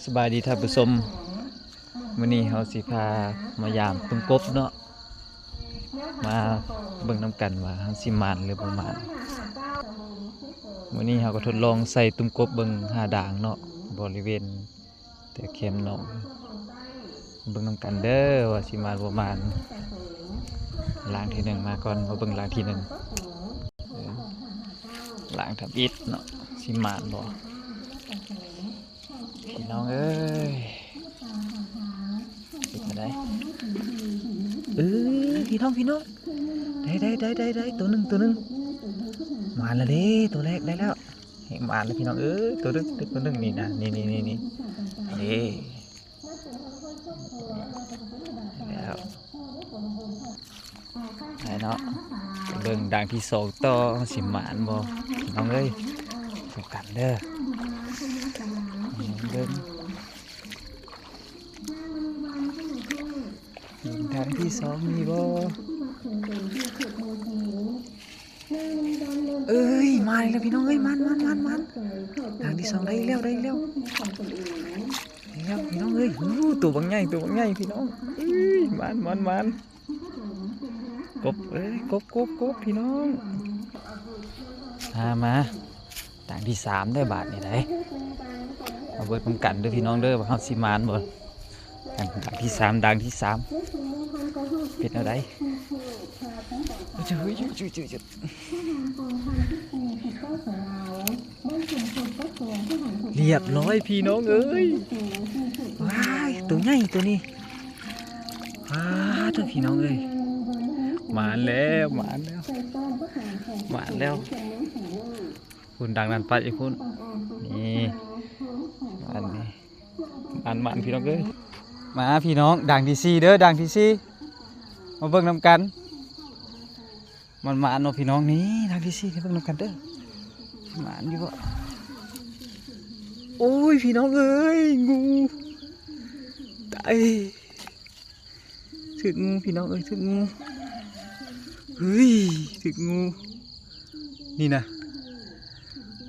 สบายดีท่านผู้ชมมื้อนี้เฮาสิพามายามตุ้งกบเนาะมาเบิ่งนำกันว่าเฮาสิมานหรือบ่มานมื้อนี้เฮาก็ทดลองใส่ตุ้งกบเบิ่ง5ด่างเนาะบริเวณแต่เข็มเนาะเบิ่งนำกันเด้อว่าสิมานบ่มานล้างที่1มาก่อนมาเบิ่งล้างที่1ล้างทับอิฐเนาะสิมานบ่พี่น้องเอ้ยเป็นจังไดพี่น้องได้ตัวหนึ่งมาแล้วเด้ตัวแรกได้แล้วเห็นมาแล้วพี่น้องตัวนึงนี่นะนี่แล้วไอ้เนาะเบิ่งด่างที่2ต่อสิหมานบ่พี่น้องเอ้ยดูกันเด้อเบิ่งด่างที่2มีบ่มาแล้วพี่น้องมันด่างที่2ได้แล้วพี่น้องตัวบางใหญ่พี่น้องมันกบพี่น้องมาด่างที่3ได้บาทนี่ได้มาเบิดพร้อมกันเด้อพี่น้องเด้อว่าเฮาสิมานบ่ด่างที่3เป็นอะไรเรียบร้อยพี่น้องเอ้ยว้ายตัวใหญ่ตัวนี้เจ้าพี่น้องเอ้ยมาแล้วคุณดังนั้นไปอีกคุณนี่มันพี่น้องเอ้ยมาพี่น้องด่างที่4เด้อด่างที่4มาเบิ่งนำกันมันมาเนาะพี่น้องนี่ด่างที่4เบิ่งนำกันเด้อมันอยู่บ่โอ้ยพี่น้องเอ้ยงูตายถึงงูพี่น้องเอ้ยถึงงูถึงงูนี่นะ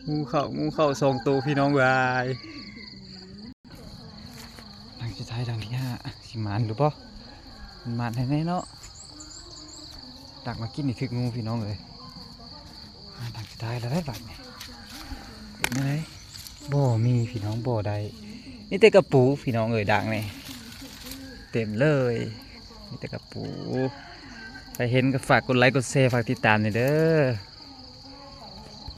งูเข้า2ตัวพี่น้องวายดังสุดท้ายดังที่5สิมานหรือเปล่ามันแน่ๆเนาะดักมากินนี่ถึงงูพี่น้องเลยดังสุดท้ายแล้วได้บัดนี่เป็นไงบ่มีพี่น้องบ่ได้นี่แต่กระปูพี่น้องเอ้ยดังนี่เต็มเลยนี่แต่กระปูใครเห็นก็ฝากกดไลค์กดแชร์ฝากติดตามหน่อยเด้อ